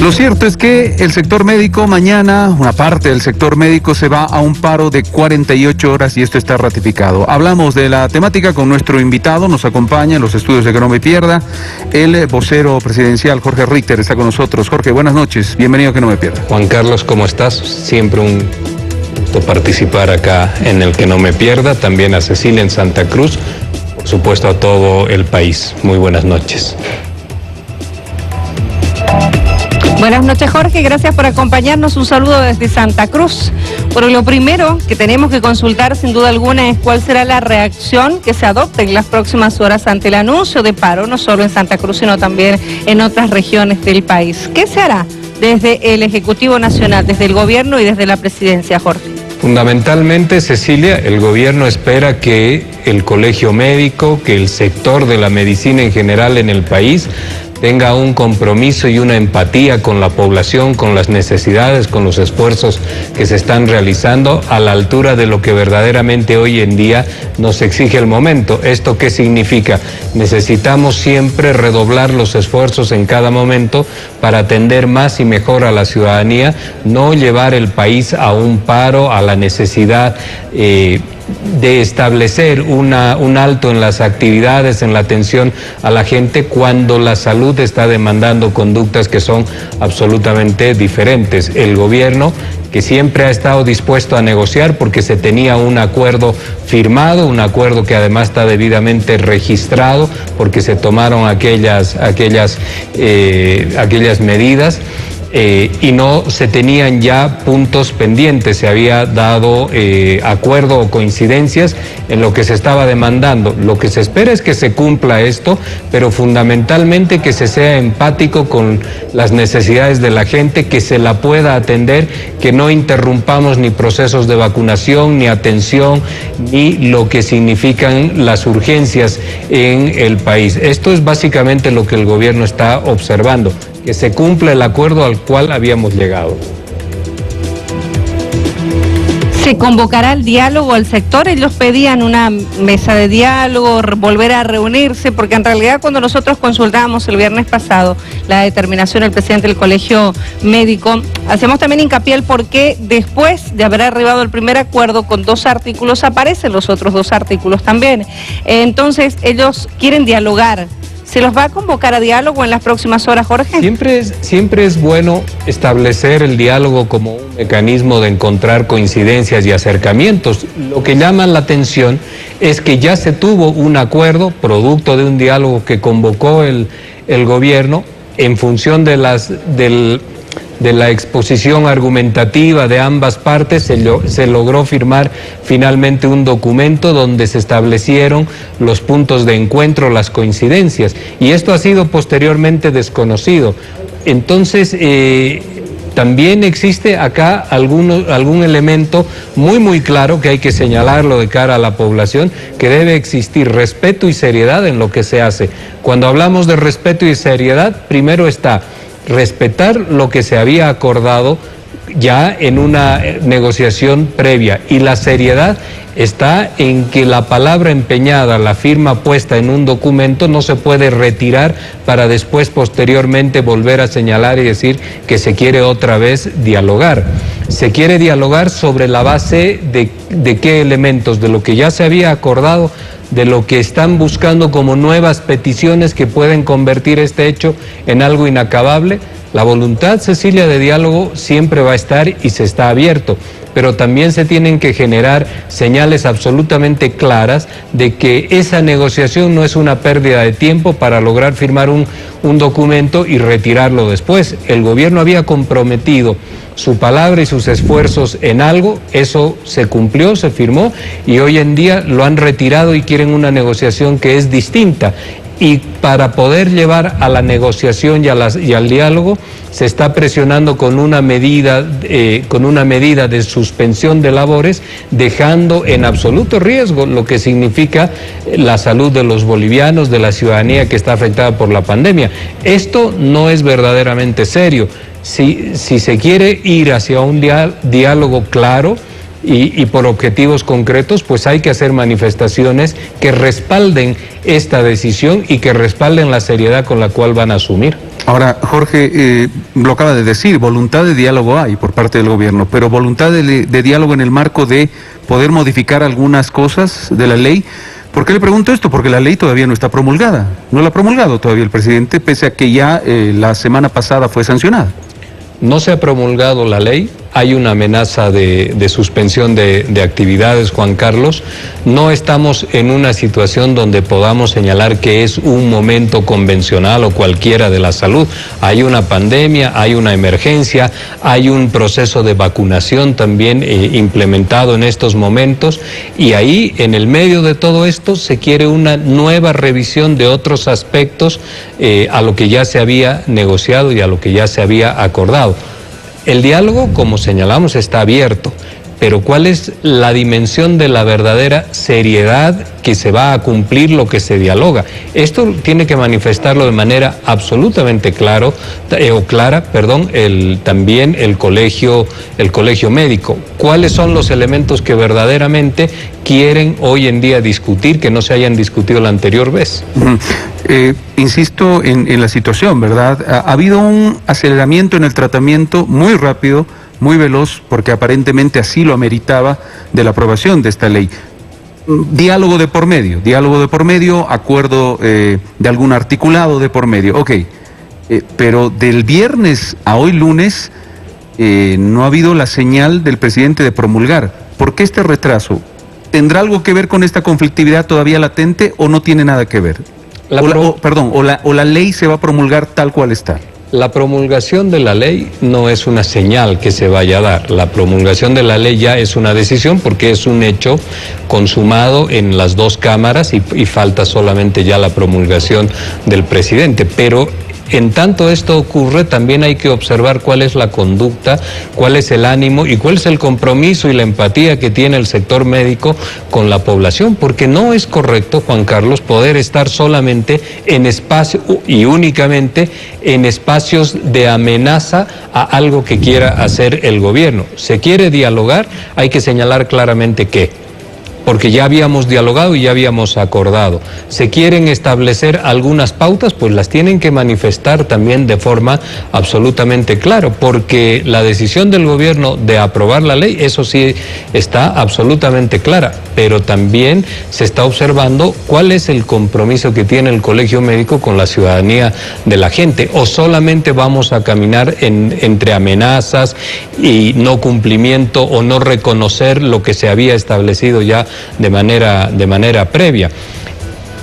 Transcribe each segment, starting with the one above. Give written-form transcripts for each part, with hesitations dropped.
Lo cierto es que el sector médico mañana, una parte del sector médico se va a un paro de 48 horas y esto está ratificado. Hablamos de la temática con nuestro invitado, nos acompaña en los estudios de Que No Me Pierda, el vocero presidencial Jorge Richter está con nosotros. Jorge, buenas noches, bienvenido a Que No Me Pierda. Juan Carlos, ¿cómo estás? Siempre un gusto participar acá en el Que No Me Pierda, también a Cecilia en Santa Cruz, por supuesto a todo el país. Muy buenas noches. Buenas noches, Jorge, gracias por acompañarnos. Un saludo desde Santa Cruz. Pero lo primero que tenemos que consultar sin duda alguna es cuál será la reacción que se adopte en las próximas horas ante el anuncio de paro, no solo en Santa Cruz, sino también en otras regiones del país. ¿Qué se hará desde el Ejecutivo Nacional, desde el gobierno y desde la presidencia, Jorge? Fundamentalmente, Cecilia, el gobierno espera que el colegio médico, que el sector de la medicina en general en el país tenga un compromiso y una empatía con la población, con las necesidades, con los esfuerzos que se están realizando a la altura de lo que verdaderamente hoy en día nos exige el momento. ¿Esto qué significa? Necesitamos siempre redoblar los esfuerzos en cada momento para atender más y mejor a la ciudadanía, no llevar el país a un paro, a la necesidad de establecer un alto en las actividades, en la atención a la gente, cuando la salud está demandando conductas que son absolutamente diferentes. El gobierno, que siempre ha estado dispuesto a negociar porque se tenía un acuerdo firmado, un acuerdo que además está debidamente registrado porque se tomaron aquellas medidas. Y no se tenían ya puntos pendientes, se había dado acuerdo o coincidencias en lo que se estaba demandando. Lo que se espera es que se cumpla esto, pero fundamentalmente que se sea empático con las necesidades de la gente, que se la pueda atender, que no interrumpamos ni procesos de vacunación, ni atención, ni lo que significan las urgencias en el país. Esto es básicamente lo que el gobierno está observando, que se cumpla el acuerdo al cual habíamos llegado. ¿Se convocará el diálogo al sector? Ellos pedían una mesa de diálogo, volver a reunirse, porque en realidad cuando nosotros consultábamos el viernes pasado la determinación del presidente del Colegio Médico, hacemos también hincapié el por qué después de haber arribado el primer acuerdo con 2 artículos, aparecen los otros 2 artículos también. Entonces ellos quieren dialogar. ¿Se los va a convocar a diálogo en las próximas horas, Jorge? Siempre es bueno establecer el diálogo como un mecanismo de encontrar coincidencias y acercamientos. Lo que llama la atención es que ya se tuvo un acuerdo, producto de un diálogo que convocó el gobierno, en función de la exposición argumentativa de ambas partes, se logró firmar finalmente un documento donde se establecieron los puntos de encuentro, las coincidencias, y esto ha sido posteriormente desconocido. Entonces, también existe acá algún elemento muy claro que hay que señalarlo de cara a la población, que debe existir respeto y seriedad en lo que se hace. Cuando hablamos de respeto y seriedad, primero está respetar lo que se había acordado ya en una negociación previa, y la seriedad está en que la palabra empeñada, la firma puesta en un documento, no se puede retirar para después posteriormente volver a señalar y decir que se quiere otra vez dialogar. Se quiere dialogar sobre la base de qué elementos, de lo que ya se había acordado, de lo que están buscando como nuevas peticiones que pueden convertir este hecho en algo inacabable. La voluntad, Cecilia, de diálogo siempre va a estar y se está abierto, pero también se tienen que generar señales absolutamente claras de que esa negociación no es una pérdida de tiempo para lograr firmar un documento y retirarlo después. El gobierno había comprometido su palabra y sus esfuerzos en algo, eso se cumplió, se firmó, y hoy en día lo han retirado y quieren una negociación que es distinta. Y para poder llevar a la negociación y al diálogo, se está presionando con una medida de suspensión de labores, dejando en absoluto riesgo lo que significa la salud de los bolivianos, de la ciudadanía que está afectada por la pandemia. Esto no es verdaderamente serio. Si se quiere ir hacia un diálogo claro, y por objetivos concretos, pues hay que hacer manifestaciones que respalden esta decisión y que respalden la seriedad con la cual van a asumir. Ahora, Jorge, lo acaba de decir, voluntad de diálogo hay por parte del gobierno, pero voluntad de diálogo en el marco de poder modificar algunas cosas de la ley. ¿Por qué le pregunto esto? Porque la ley todavía no está promulgada, no la ha promulgado todavía el presidente, pese a que ya la semana pasada fue sancionada. No se ha promulgado la ley, hay una amenaza de suspensión de actividades, Juan Carlos. No estamos en una situación donde podamos señalar que es un momento convencional o cualquiera de la salud. Hay una pandemia, hay una emergencia, hay un proceso de vacunación también implementado en estos momentos, y ahí, en el medio de todo esto, se quiere una nueva revisión de otros aspectos a lo que ya se había negociado y a lo que ya se había acordado. El diálogo, como señalamos, está abierto, pero ¿cuál es la dimensión de la verdadera seriedad que se va a cumplir lo que se dialoga? Esto tiene que manifestarlo de manera absolutamente clara, también el colegio médico. ¿Cuáles son los elementos que verdaderamente quieren hoy en día discutir, que no se hayan discutido la anterior vez? Insisto en la situación, ¿verdad? Ha habido un aceleramiento en el tratamiento muy rápido, muy veloz, porque aparentemente así lo ameritaba, de la aprobación de esta ley. Diálogo de por medio, acuerdo de algún articulado de por medio, ok. Pero del viernes a hoy lunes no ha habido la señal del presidente de promulgar. ¿Por qué este retraso? ¿Tendrá algo que ver con esta conflictividad todavía latente o no tiene nada que ver? O la ley se va a promulgar tal cual está. La promulgación de la ley no es una señal que se vaya a dar. La promulgación de la ley ya es una decisión, porque es un hecho consumado en las dos cámaras y falta solamente ya la promulgación del presidente. Pero en tanto esto ocurre, también hay que observar cuál es la conducta, cuál es el ánimo y cuál es el compromiso y la empatía que tiene el sector médico con la población, porque no es correcto, Juan Carlos, poder estar solamente en espacio y únicamente en espacios de amenaza a algo que quiera hacer el gobierno. Se quiere dialogar, hay que señalar claramente qué. Porque ya habíamos dialogado y ya habíamos acordado. Se quieren establecer algunas pautas, pues las tienen que manifestar también de forma absolutamente clara, porque la decisión del gobierno de aprobar la ley, eso sí está absolutamente clara, pero también se está observando cuál es el compromiso que tiene el colegio médico con la ciudadanía de la gente, o solamente vamos a caminar entre amenazas y no cumplimiento o no reconocer lo que se había establecido ya de manera previa.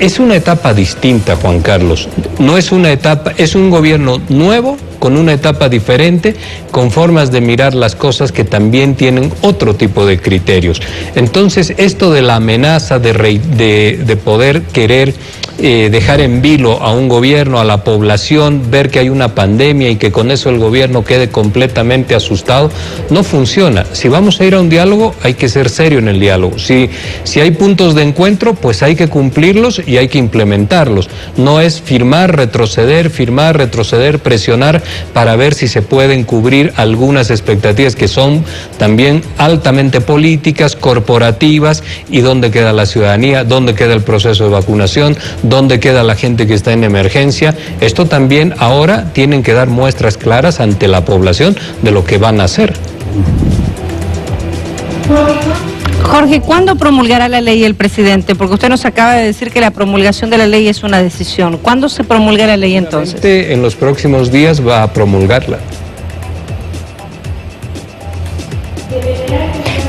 Es una etapa distinta, Juan Carlos. No es una etapa, es un gobierno nuevo, con una etapa diferente, con formas de mirar las cosas que también tienen otro tipo de criterios. Entonces, esto de la amenaza de poder querer dejar en vilo a un gobierno, a la población, ver que hay una pandemia y que con eso el gobierno quede completamente asustado, no funciona. Si vamos a ir a un diálogo, hay que ser serio en el diálogo. Si hay puntos de encuentro, pues hay que cumplirlos y hay que implementarlos. No es firmar, retroceder, presionar para ver si se pueden cubrir algunas expectativas que son también altamente políticas, corporativas, y dónde queda la ciudadanía, dónde queda el proceso de vacunación, dónde queda la gente que está en emergencia. Esto también ahora tienen que dar muestras claras ante la población de lo que van a hacer. Jorge, ¿cuándo promulgará la ley el presidente? Porque usted nos acaba de decir que la promulgación de la ley es una decisión. ¿Cuándo se promulga la ley entonces? En los próximos días va a promulgarla.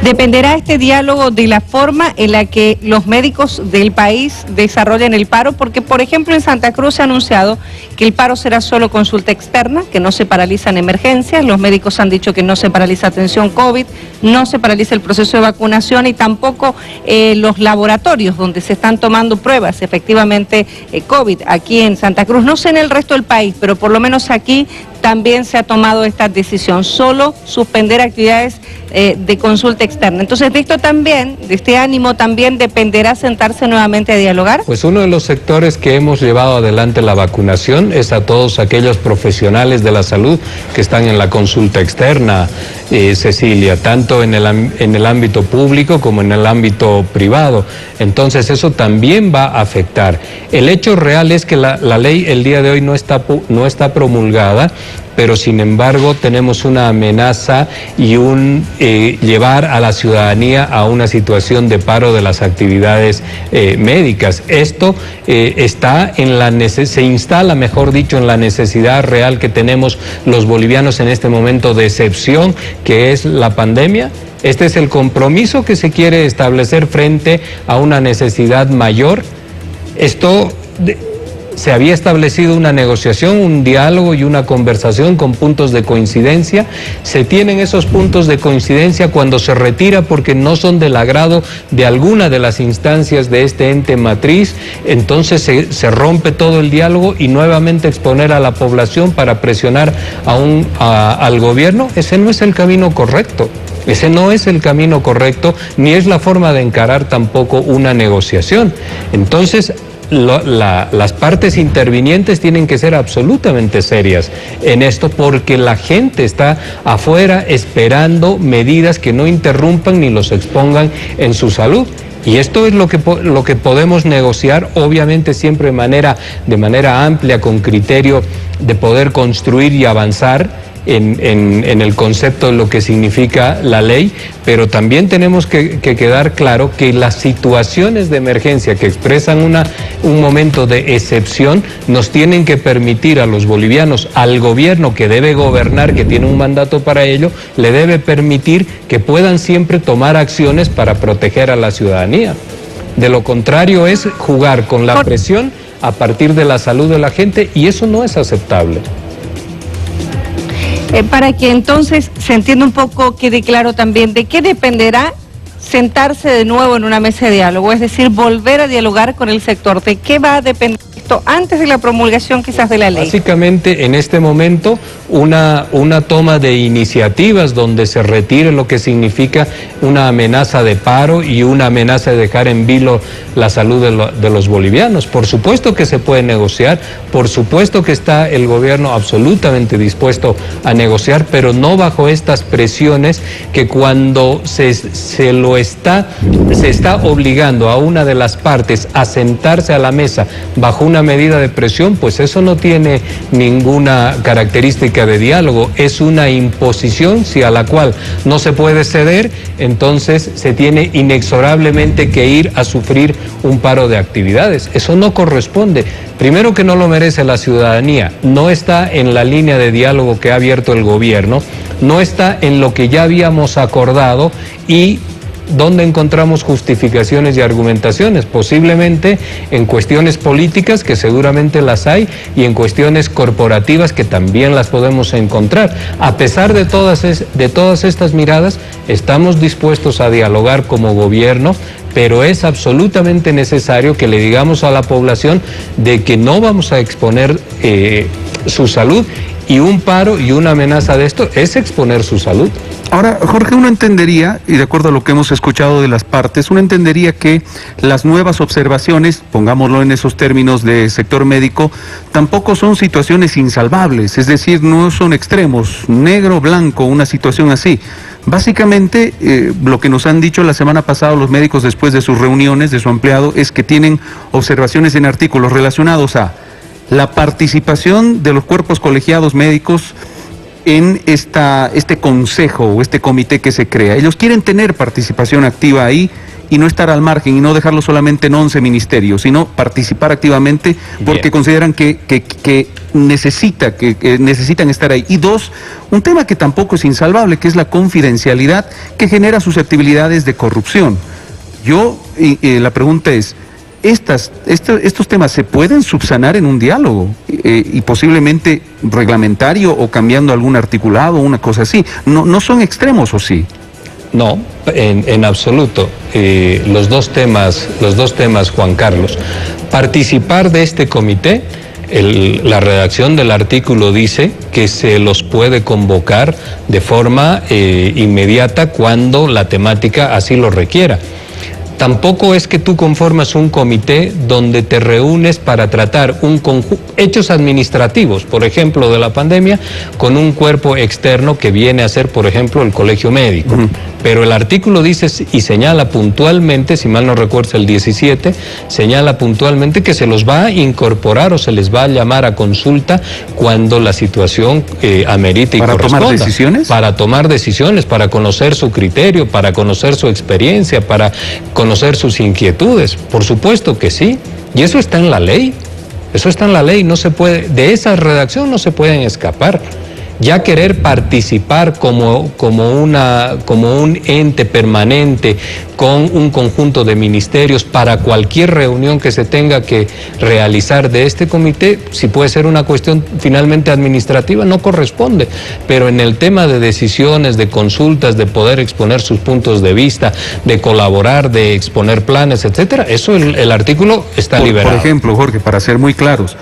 ¿Dependerá este diálogo de la forma en la que los médicos del país desarrollen el paro? Porque, por ejemplo, en Santa Cruz se ha anunciado que el paro será solo consulta externa, que no se paralizan emergencias. Los médicos han dicho que no se paraliza atención COVID, no se paraliza el proceso de vacunación y tampoco los laboratorios donde se están tomando pruebas, efectivamente, COVID, aquí en Santa Cruz. No sé en el resto del país, pero por lo menos aquí también se ha tomado esta decisión, solo suspender actividades de consulta externa. Entonces, de esto también, de este ánimo también dependerá sentarse nuevamente a dialogar. Pues uno de los sectores que hemos llevado adelante la vacunación es a todos aquellos profesionales de la salud que están en la consulta externa, Cecilia, tanto en el ámbito público como en el ámbito privado. Entonces eso también va a afectar. El hecho real es que la ley el día de hoy no está promulgada, pero sin embargo tenemos una amenaza y llevar a la ciudadanía a una situación de paro de las actividades médicas. Esto se instala, mejor dicho, en la necesidad real que tenemos los bolivianos en este momento de excepción, que es la pandemia. Este es el compromiso que se quiere establecer frente a una necesidad mayor. Se había establecido una negociación, un diálogo y una conversación con puntos de coincidencia. Se tienen esos puntos de coincidencia cuando se retira porque no son del agrado de alguna de las instancias de este ente matriz. Entonces se rompe todo el diálogo y nuevamente exponer a la población para presionar al gobierno. Ese no es el camino correcto. Ese no es el camino correcto, ni es la forma de encarar tampoco una negociación. Entonces, las partes intervinientes tienen que ser absolutamente serias en esto, porque la gente está afuera esperando medidas que no interrumpan ni los expongan en su salud. Y esto es lo que podemos negociar, obviamente siempre de manera amplia, con criterio de poder construir y avanzar en el concepto de lo que significa la ley, pero también tenemos que quedar claro que las situaciones de emergencia que expresan un momento de excepción nos tienen que permitir a los bolivianos, al gobierno que debe gobernar, que tiene un mandato para ello, le debe permitir que puedan siempre tomar acciones para proteger a la ciudadanía. De lo contrario es jugar con la presión a partir de la salud de la gente, y eso no es aceptable. Para que entonces se entienda un poco, quede claro también, ¿de qué dependerá sentarse de nuevo en una mesa de diálogo? Es decir, volver a dialogar con el sector. ¿De qué va a depender esto antes de la promulgación quizás de la ley? Básicamente, en este momento, una toma de iniciativas donde se retire lo que significa una amenaza de paro y una amenaza de dejar en vilo la salud de los bolivianos. Por supuesto que se puede negociar, por supuesto que está el gobierno absolutamente dispuesto a negociar, pero no bajo estas presiones que cuando se está obligando a una de las partes a sentarse a la mesa bajo una medida de presión, pues eso no tiene ninguna característica de diálogo, es una imposición a la cual no se puede ceder. Entonces se tiene inexorablemente que ir a sufrir un paro de actividades. Eso no corresponde. Primero, que no lo merece la ciudadanía, no está en la línea de diálogo que ha abierto el gobierno, no está en lo que ya habíamos acordado y donde encontramos justificaciones y argumentaciones, posiblemente en cuestiones políticas, que seguramente las hay, y en cuestiones corporativas, que también las podemos encontrar. A pesar de todas estas miradas, estamos dispuestos a dialogar como gobierno, pero es absolutamente necesario que le digamos a la población de que no vamos a exponer su salud, y un paro y una amenaza de esto es exponer su salud. Ahora, Jorge, uno entendería, y de acuerdo a lo que hemos escuchado de las partes, uno entendería que las nuevas observaciones, pongámoslo en esos términos de sector médico, tampoco son situaciones insalvables, es decir, no son extremos, negro, blanco, una situación así. Básicamente, lo que nos han dicho la semana pasada los médicos después de sus reuniones, de su ampliado, es que tienen observaciones en artículos relacionados a la participación de los cuerpos colegiados médicos en este consejo o este comité que se crea. Ellos quieren tener participación activa ahí y no estar al margen y no dejarlo solamente en 11 ministerios, sino participar activamente porque consideran que necesitan estar ahí. Y dos, un tema que tampoco es insalvable, que es la confidencialidad, que genera susceptibilidades de corrupción. La pregunta es, estos temas se pueden subsanar en un diálogo y posiblemente reglamentario o cambiando algún articulado, una cosa así. No son extremos, ¿o sí? No, en absoluto. Los dos temas, Juan Carlos. Participar de este comité, la redacción del artículo dice que se los puede convocar de forma inmediata cuando la temática así lo requiera. Tampoco es que tú conformas un comité donde te reúnes para tratar hechos administrativos, por ejemplo, de la pandemia, con un cuerpo externo que viene a ser, por ejemplo, el Colegio Médico. Pero el artículo dice y señala puntualmente, si mal no recuerdo el 17, señala puntualmente que se los va a incorporar o se les va a llamar a consulta cuando la situación amerite y corresponda. ¿Para tomar decisiones? Para tomar decisiones, para conocer su criterio, para conocer su experiencia, para conocer sus inquietudes. Por supuesto que sí. Y eso está en la ley. Eso está en la ley. No se puede, de esa redacción no se pueden escapar. Ya querer participar como un ente permanente con un conjunto de ministerios para cualquier reunión que se tenga que realizar de este comité, si puede ser una cuestión finalmente administrativa, no corresponde. Pero en el tema de decisiones, de consultas, de poder exponer sus puntos de vista, de colaborar, de exponer planes, etcétera, eso el artículo está liberado. Por ejemplo, Jorge, para ser muy claros,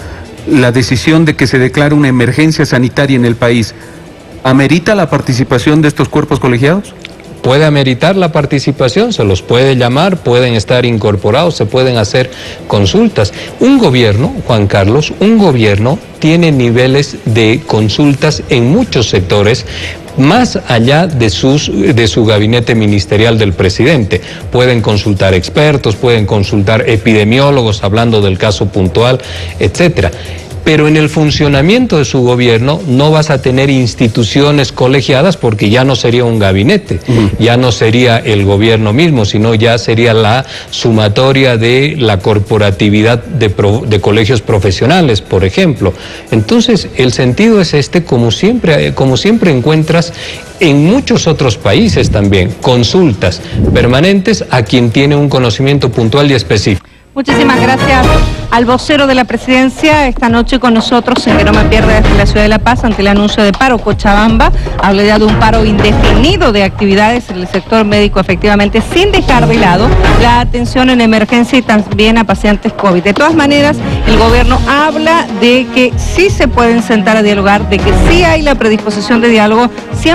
la decisión de que se declare una emergencia sanitaria en el país, ¿amerita la participación de estos cuerpos colegiados? Puede ameritar la participación, se los puede llamar, pueden estar incorporados, se pueden hacer consultas. Un gobierno, Juan Carlos, un gobierno tiene niveles de consultas en muchos sectores, más allá de su gabinete ministerial del presidente. Pueden consultar expertos, pueden consultar epidemiólogos hablando del caso puntual, etcétera. Pero en el funcionamiento de su gobierno no vas a tener instituciones colegiadas porque ya no sería un gabinete, ya no sería el gobierno mismo, sino ya sería la sumatoria de la corporatividad de colegios profesionales, por ejemplo. Entonces, el sentido es como siempre encuentras en muchos otros países también, consultas permanentes a quien tiene un conocimiento puntual y específico. Muchísimas gracias al vocero de la presidencia esta noche con nosotros en Que No Me Pierda desde la ciudad de La Paz ante el anuncio de paro. Cochabamba habla ya de un paro indefinido de actividades en el sector médico, efectivamente, sin dejar de lado la atención en emergencia y también a pacientes COVID. De todas maneras, el gobierno habla de que sí se pueden sentar a dialogar, de que sí hay la predisposición de diálogo, siempre